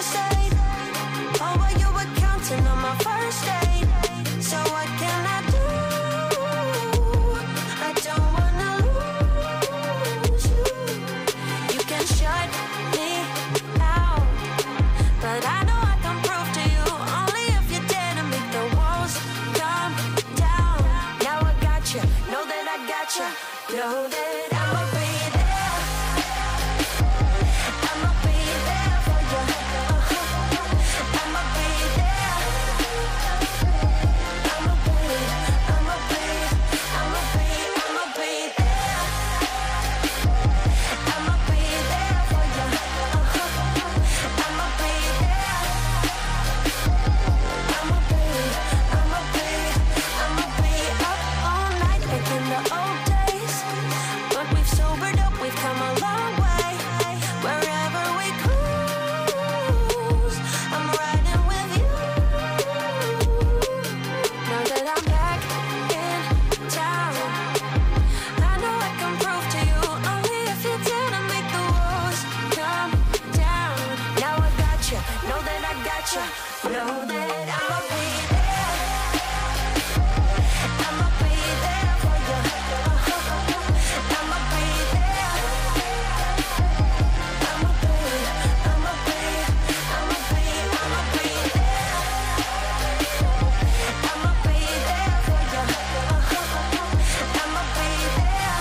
crusade. Oh, well, you were counting on my first date. So what can I do? I don't wanna lose you. You can shut me out, but I know I can prove to you only if you dare to make the walls come down. Now I got you, know that I got you, know that I'ma be there. I'ma be there for you. I'ma be there. I'ma be there for you. I'ma be there. I'ma be up all night like in the old days. But we've sobered up, we've come a long way. Wherever we cruise, I'm riding with you. Now that I'm back in town, I know I can prove to you only if you dare to make the walls come down. Now I got you, know that I got you, know that I'ma be there. I'ma be there for you. I'ma be there. I'ma be there for you. I'ma be there. I'ma be there.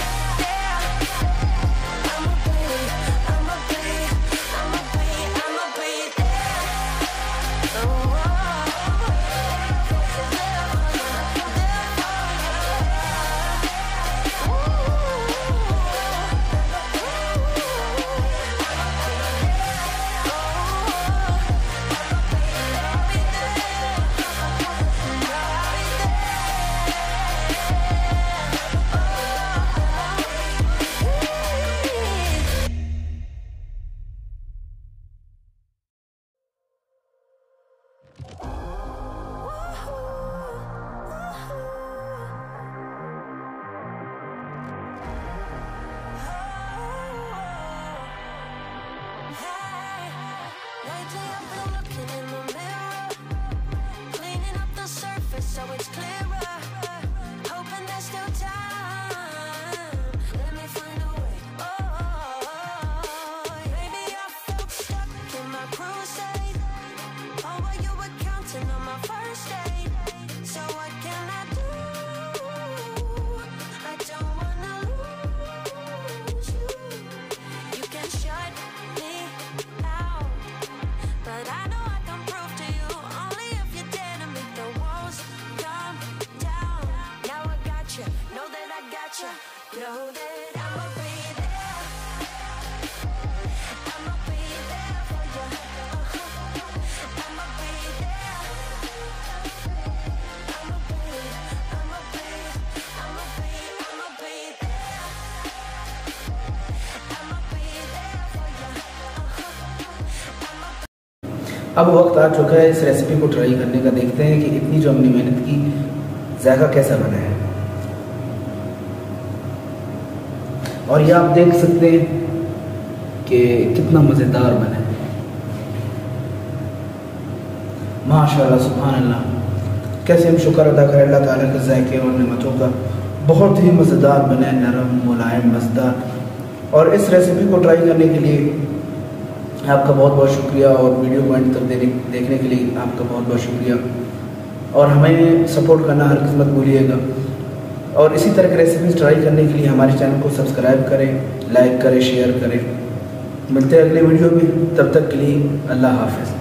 Lately I've been looking in the mirror, cleaning up the surface so it's clearer, hoping there's still time. Let me find a way. Oh, maybe I felt stuck in my crusade. Oh, well, you were counting on my first date. So what can I do? I don't wanna lose you. You can shut me out, but I know I can prove to you only if you dare to make the walls come down. Now I got you, know that I got you, know that I'ma be there. I'ma be there for you. I'ma be there. I'ma be there for you. I'ma be अब वक्त आ चुका है इस recipe को try करने का। देखते हैं कि इतनी जो हमने मेहनत की, जायका कैसा बना है। और ये आप देख सकते हैं कि कितना मज़ेदार बना है। माशाल्लाह सुभान अल्लाह। कैसे हम शुक्र अदा करें अल्लाह ताला के जायके और नेमतों का। बहुत ही मज़ेदार बना है, नरम मुलायम मज़ेदार। और इस रेसिपी को ट्राई करने के लिए आपका बहुत बहुत शुक्रिया, और वीडियो को एंड तक देखने के लिए आपका बहुत बहुत शुक्रिया। और हमें सपोर्ट करना हर किस्मत भूलिएगा। और इसी तरह की रेसिपीज़ ट्राई करने के लिए हमारे चैनल को सब्सक्राइब करें, लाइक करें, शेयर करें। मिलते हैं अगले वीडियो में, तब तक के लिए अल्लाह हाफ़िज़।